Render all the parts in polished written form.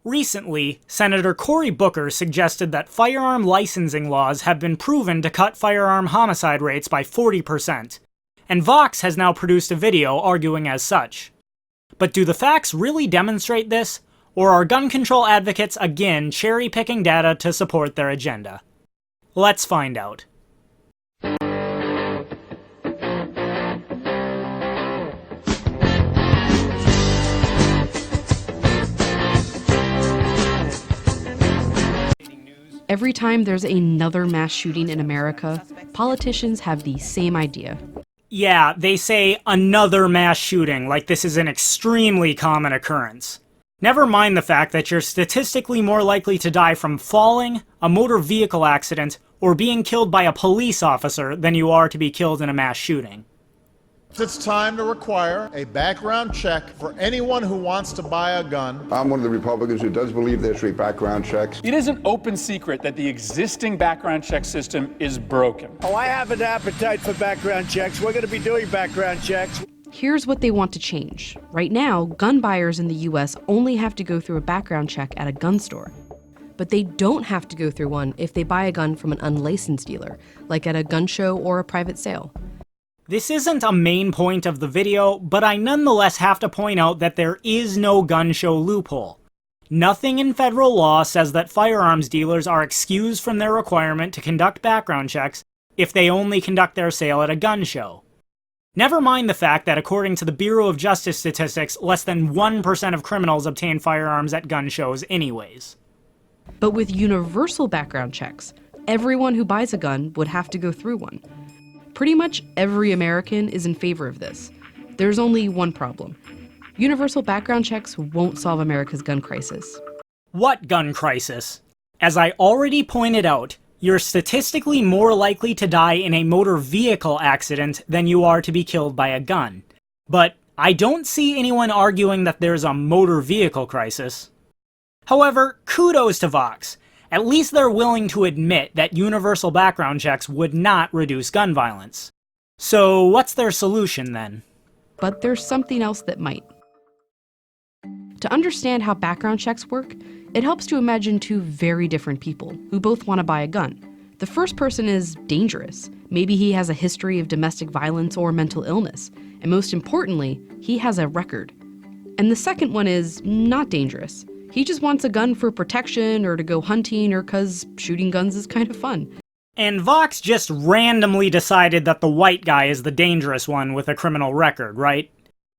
Recently, Senator Cory Booker suggested that firearm licensing laws have been proven to cut firearm homicide rates by 40%, and Vox has now produced a video arguing as such. But do the facts really demonstrate this, or are gun control advocates again cherry-picking data to support their agenda? Let's find out. Every time there's another mass shooting in America, politicians have the same idea. Yeah, they say another mass shooting like this is an extremely common occurrence. Never mind the fact that you're statistically more likely to die from falling, a motor vehicle accident, or being killed by a police officer than you are to be killed in a mass shooting. It's time to require a background check for anyone who wants to buy a gun. I'm one of the Republicans who does believe there should be background checks. It is an open secret that the existing background check system is broken. Oh, I have an appetite for background checks. We're going to be doing background checks. Here's what they want to change. Right now, gun buyers in the US only have to go through a background check at a gun store. But they don't have to go through one if they buy a gun from an unlicensed dealer, like at a gun show or a private sale. This isn't a main point of the video, but I nonetheless have to point out that there is no gun show loophole. Nothing in federal law says that firearms dealers are excused from their requirement to conduct background checks if they only conduct their sale at a gun show. Never mind the fact that according to the Bureau of Justice statistics, less than 1% of criminals obtain firearms at gun shows anyways. But with universal background checks, everyone who buys a gun would have to go through one. Pretty much every American is in favor of this. There's only one problem. Universal background checks won't solve America's gun crisis. What gun crisis? As I already pointed out, you're statistically more likely to die in a motor vehicle accident than you are to be killed by a gun. But I don't see anyone arguing that there's a motor vehicle crisis. However, kudos to Vox. At least they're willing to admit that universal background checks would not reduce gun violence. So what's their solution then? But there's something else that might. To understand how background checks work, it helps to imagine two very different people who both want to buy a gun. The first person is dangerous. Maybe he has a history of domestic violence or mental illness. And most importantly, he has a record. And the second one is not dangerous. He just wants a gun for protection or to go hunting or 'cause shooting guns is kind of fun. And Vox just randomly decided that the white guy is the dangerous one with a criminal record, right?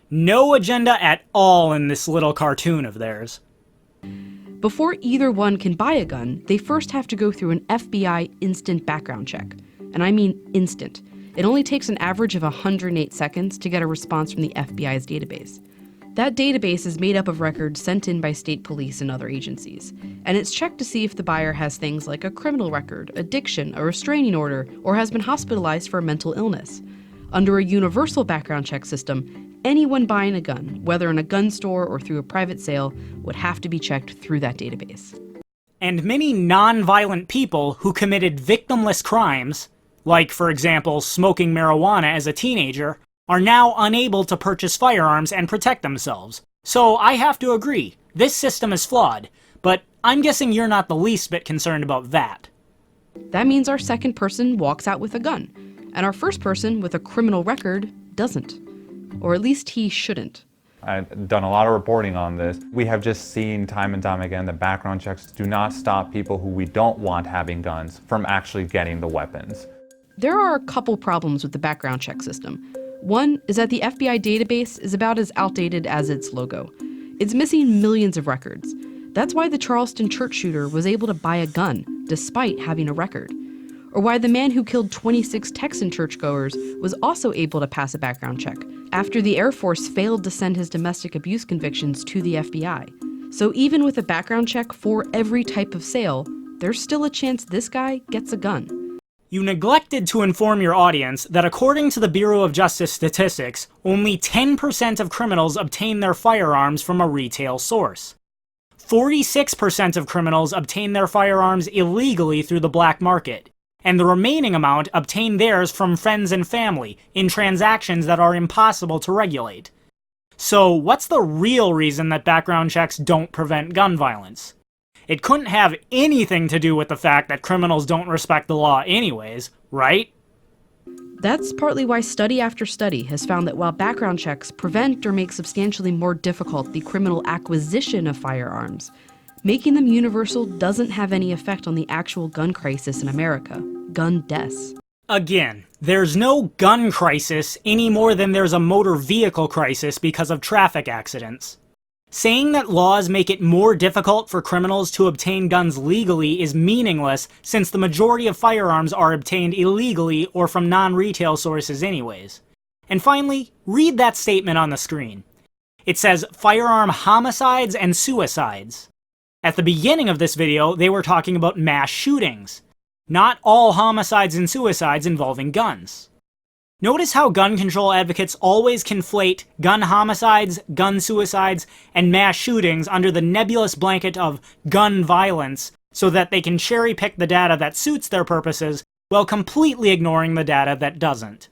No agenda at all in this little cartoon of theirs. Before either one can buy a gun, they first have to go through an FBI instant background check. And I mean instant. It only takes an average of 108 seconds to get a response from the FBI's database. That database is made up of records sent in by state police and other agencies, and it's checked to see if the buyer has things like a criminal record, addiction, a restraining order, or has been hospitalized for a mental illness. Under a universal background check system, anyone buying a gun, whether in a gun store or through a private sale, would have to be checked through that database. And many non-violent people who committed victimless crimes, like for example smoking marijuana as a teenager, are now unable to purchase firearms and protect themselves. So I have to agree, this system is flawed, but I'm guessing you're not the least bit concerned about that. That means our second person walks out with a gun, and our first person with a criminal record doesn't. Or at least he shouldn't. I've done a lot of reporting on this. We have just seen time and time again that background checks do not stop people who we don't want having guns from actually getting the weapons. There are a couple problems with the background check system. One is that the FBI database is about as outdated as its logo. It's missing millions of records. That's why the Charleston church shooter was able to buy a gun, despite having a record. Or why the man who killed 26 Texan churchgoers was also able to pass a background check, after the Air Force failed to send his domestic abuse convictions to the FBI. So even with a background check for every type of sale, there's still a chance this guy gets a gun. You neglected to inform your audience that according to the Bureau of Justice statistics, only 10% of criminals obtain their firearms from a retail source. 46% of criminals obtain their firearms illegally through the black market, and the remaining amount obtain theirs from friends and family in transactions that are impossible to regulate. So what's the real reason that background checks don't prevent gun violence? It couldn't have anything to do with the fact that criminals don't respect the law anyways, right? That's partly why study after study has found that while background checks prevent or make substantially more difficult the criminal acquisition of firearms, making them universal doesn't have any effect on the actual gun crisis in America, gun deaths. Again, there's no gun crisis any more than there's a motor vehicle crisis because of traffic accidents. Saying that laws make it more difficult for criminals to obtain guns legally is meaningless since the majority of firearms are obtained illegally or from non-retail sources anyways. And finally, read that statement on the screen. It says firearm homicides and suicides. At the beginning of this video, they were talking about mass shootings. Not all homicides and suicides involving guns. Notice how gun control advocates always conflate gun homicides, gun suicides, and mass shootings under the nebulous blanket of gun violence so that they can cherry-pick the data that suits their purposes while completely ignoring the data that doesn't.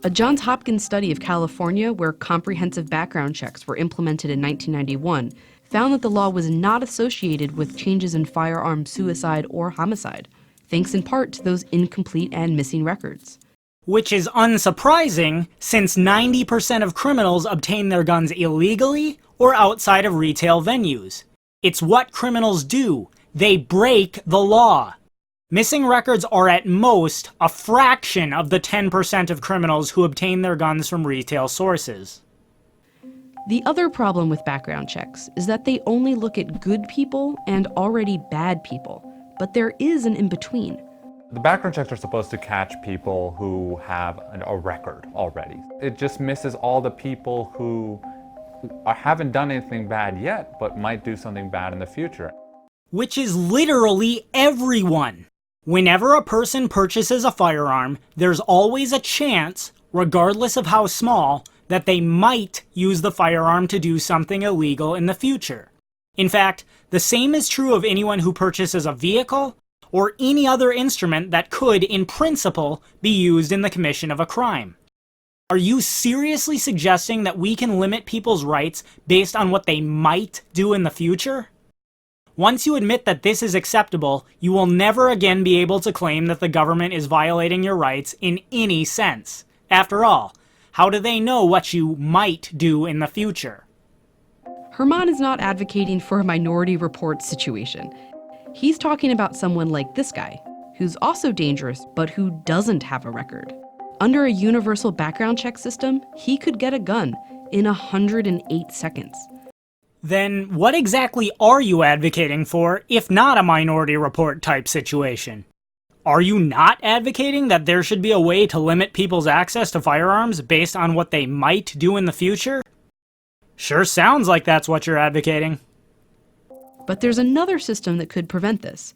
A Johns Hopkins study of California, where comprehensive background checks were implemented in 1991, found that the law was not associated with changes in firearm suicide or homicide, thanks in part to those incomplete and missing records. Which is unsurprising, since 90% of criminals obtain their guns illegally or outside of retail venues. It's what criminals do. They break the law. Missing records are at most a fraction of the 10% of criminals who obtain their guns from retail sources. The other problem with background checks is that they only look at good people and already bad people, but there is an in-between. The background checks are supposed to catch people who have a record already. It just misses all the people who haven't done anything bad yet, but might do something bad in the future. Which is literally everyone. Whenever a person purchases a firearm, there's always a chance, regardless of how small, that they might use the firearm to do something illegal in the future. In fact, the same is true of anyone who purchases a vehicle or any other instrument that could, in principle, be used in the commission of a crime. Are you seriously suggesting that we can limit people's rights based on what they might do in the future? Once you admit that this is acceptable, you will never again be able to claim that the government is violating your rights in any sense. After all, how do they know what you might do in the future? Herman is not advocating for a Minority Report situation. He's talking about someone like this guy, who's also dangerous, but who doesn't have a record. Under a universal background check system, he could get a gun in 108 seconds. Then what exactly are you advocating for, if not a Minority Report type situation? Are you not advocating that there should be a way to limit people's access to firearms based on what they might do in the future? Sure sounds like that's what you're advocating. But there's another system that could prevent this.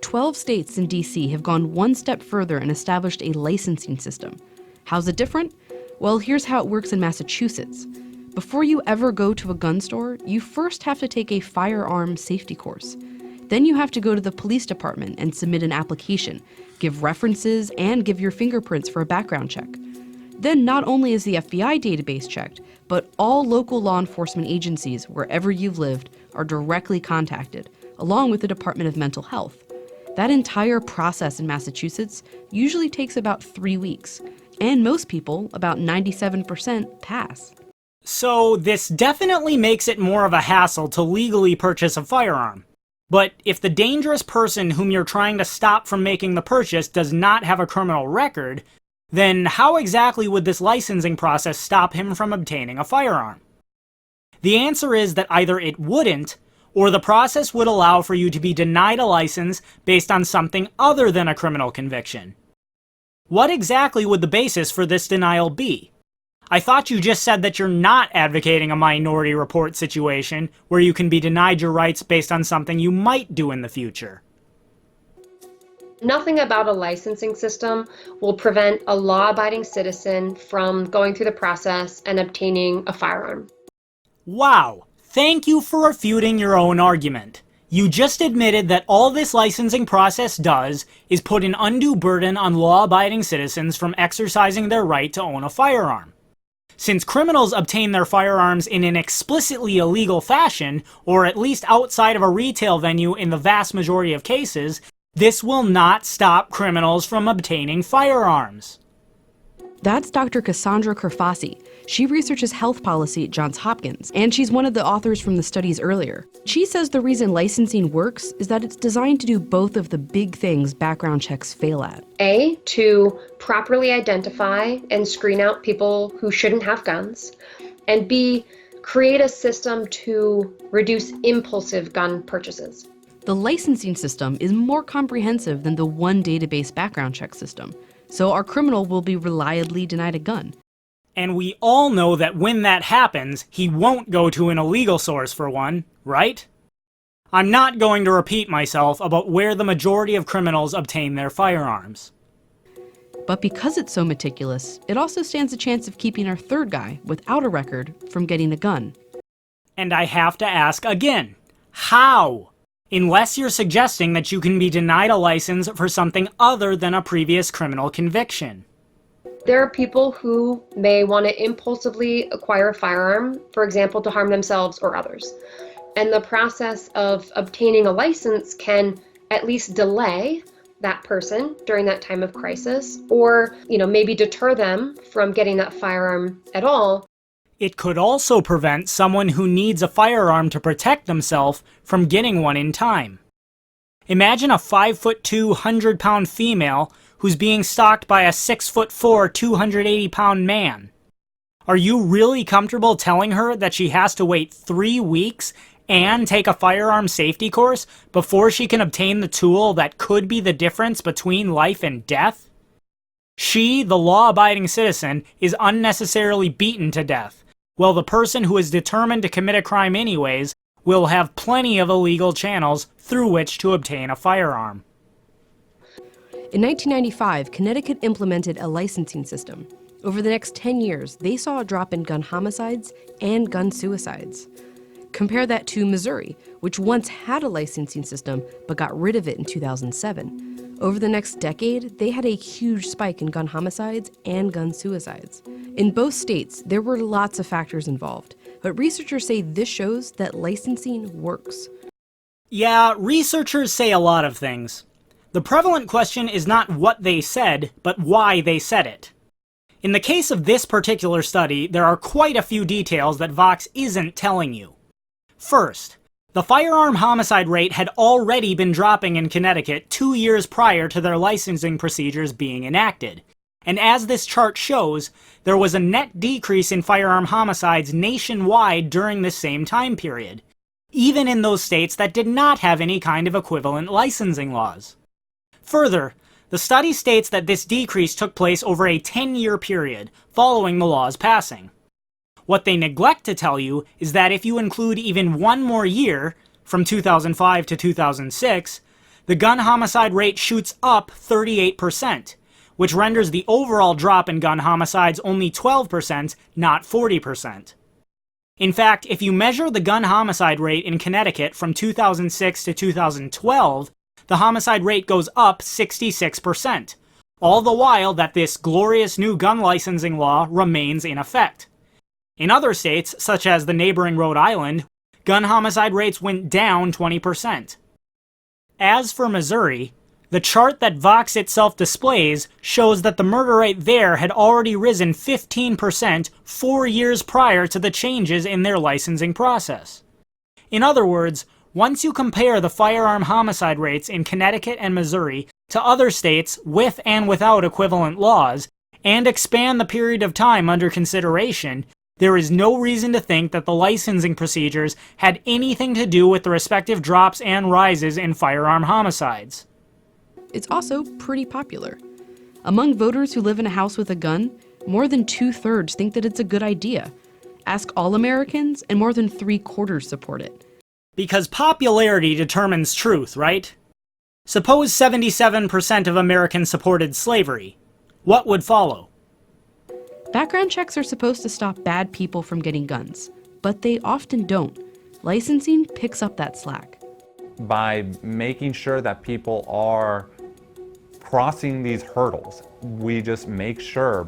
12 states and DC have gone one step further and established a licensing system. How's it different? Well, here's how it works in Massachusetts. Before you ever go to a gun store, you first have to take a firearm safety course. Then you have to go to the police department and submit an application, give references, and give your fingerprints for a background check. Then not only is the FBI database checked, but all local law enforcement agencies, wherever you've lived, are directly contacted, along with the Department of Mental Health. That entire process in Massachusetts usually takes about 3 weeks, and most people, about 97%, pass. So this definitely makes it more of a hassle to legally purchase a firearm. But if the dangerous person whom you're trying to stop from making the purchase does not have a criminal record, then how exactly would this licensing process stop him from obtaining a firearm? The answer is that either it wouldn't, or the process would allow for you to be denied a license based on something other than a criminal conviction. What exactly would the basis for this denial be? I thought you just said that you're not advocating a Minority Report situation where you can be denied your rights based on something you might do in the future. Nothing about a licensing system will prevent a law-abiding citizen from going through the process and obtaining a firearm. Wow! Thank you for refuting your own argument. You just admitted that all this licensing process does is put an undue burden on law-abiding citizens from exercising their right to own a firearm. Since criminals obtain their firearms in an explicitly illegal fashion, or at least outside of a retail venue in the vast majority of cases, this will not stop criminals from obtaining firearms. That's Dr. Cassandra Kerfasi. She researches health policy at Johns Hopkins, and she's one of the authors from the studies earlier. She says the reason licensing works is that it's designed to do both of the big things background checks fail at. A, to properly identify and screen out people who shouldn't have guns, and B, create a system to reduce impulsive gun purchases. The licensing system is more comprehensive than the one database background check system, so our criminal will be reliably denied a gun. And we all know that when that happens, he won't go to an illegal source for one, right? I'm not going to repeat myself about where the majority of criminals obtain their firearms. But because it's so meticulous, it also stands a chance of keeping our third guy without a record from getting a gun. And I have to ask again, how? Unless you're suggesting that you can be denied a license for something other than a previous criminal conviction. There are people who may want to impulsively acquire a firearm, for example, to harm themselves or others. And the process of obtaining a license can at least delay that person during that time of crisis, or, maybe deter them from getting that firearm at all. It could also prevent someone who needs a firearm to protect themselves from getting one in time. Imagine a 5'2", 100-pound female who's being stalked by a 6'4", 280-pound man. Are you really comfortable telling her that she has to wait 3 weeks and take a firearm safety course before she can obtain the tool that could be the difference between life and death? She, the law-abiding citizen, is unnecessarily beaten to death, while the person who is determined to commit a crime anyways will have plenty of illegal channels through which to obtain a firearm. In 1995, Connecticut implemented a licensing system. Over the next 10 years, they saw a drop in gun homicides and gun suicides. Compare that to Missouri, which once had a licensing system but got rid of it in 2007. Over the next decade, they had a huge spike in gun homicides and gun suicides. In both states, there were lots of factors involved, but researchers say this shows that licensing works. Yeah, researchers say a lot of things. The prevalent question is not what they said, but why they said it. In the case of this particular study, there are quite a few details that Vox isn't telling you. First, the firearm homicide rate had already been dropping in Connecticut 2 years prior to their licensing procedures being enacted. And as this chart shows, there was a net decrease in firearm homicides nationwide during this same time period, even in those states that did not have any kind of equivalent licensing laws. Further, the study states that this decrease took place over a 10-year period following the law's passing. What they neglect to tell you is that if you include even one more year, from 2005 to 2006, the gun homicide rate shoots up 38%, which renders the overall drop in gun homicides only 12%, not 40%. In fact, if you measure the gun homicide rate in Connecticut from 2006 to 2012, the homicide rate goes up 66%, all the while that this glorious new gun licensing law remains in effect. In other states, such as the neighboring Rhode Island, gun homicide rates went down 20%. As for Missouri, the chart that Vox itself displays shows that the murder rate there had already risen 15% 4 years prior to the changes in their licensing process. In other words, once you compare the firearm homicide rates in Connecticut and Missouri to other states with and without equivalent laws, and expand the period of time under consideration, there is no reason to think that the licensing procedures had anything to do with the respective drops and rises in firearm homicides. It's also pretty popular. Among voters who live in a house with a gun, more than 2/3 think that it's a good idea. Ask all Americans, and more than 3/4 support it. Because popularity determines truth, right? Suppose 77% of Americans supported slavery. What would follow? Background checks are supposed to stop bad people from getting guns, but they often don't. Licensing picks up that slack. By making sure that people are crossing these hurdles, we just make sure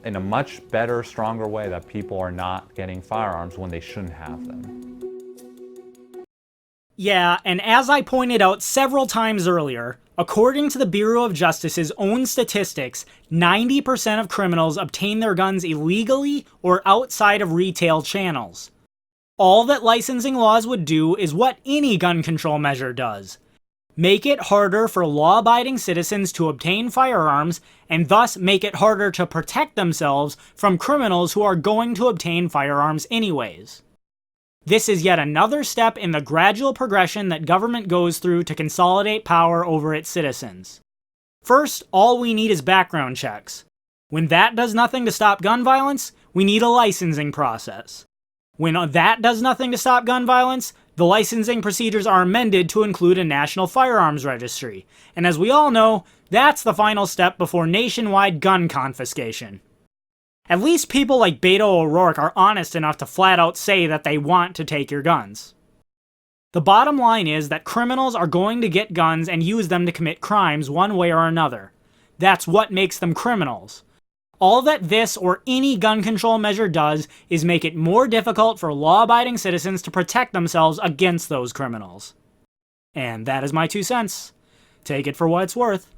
in a much better, stronger way that people are not getting firearms when they shouldn't have them. Yeah, and as I pointed out several times earlier, according to the Bureau of Justice's own statistics, 90% of criminals obtain their guns illegally or outside of retail channels. All that licensing laws would do is what any gun control measure does: make it harder for law-abiding citizens to obtain firearms, and thus make it harder to protect themselves from criminals who are going to obtain firearms anyways. This is yet another step in the gradual progression that government goes through to consolidate power over its citizens. First, all we need is background checks. When that does nothing to stop gun violence, we need a licensing process. When that does nothing to stop gun violence, the licensing procedures are amended to include a national firearms registry. And as we all know, that's the final step before nationwide gun confiscation. At least people like Beto O'Rourke are honest enough to flat out say that they want to take your guns. The bottom line is that criminals are going to get guns and use them to commit crimes one way or another. That's what makes them criminals. All that this or any gun control measure does is make it more difficult for law-abiding citizens to protect themselves against those criminals. And that is my 2 cents. Take it for what it's worth.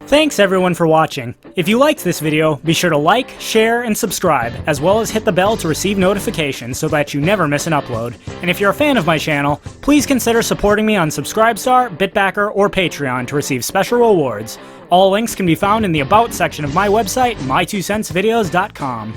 Thanks everyone for watching. If you liked this video, be sure to like, share, and subscribe, as well as hit the bell to receive notifications so that you never miss an upload. And if you're a fan of my channel, please consider supporting me on Subscribestar, Bitbacker, or Patreon to receive special rewards. All links can be found in the About section of my website, my2centsvideos.com.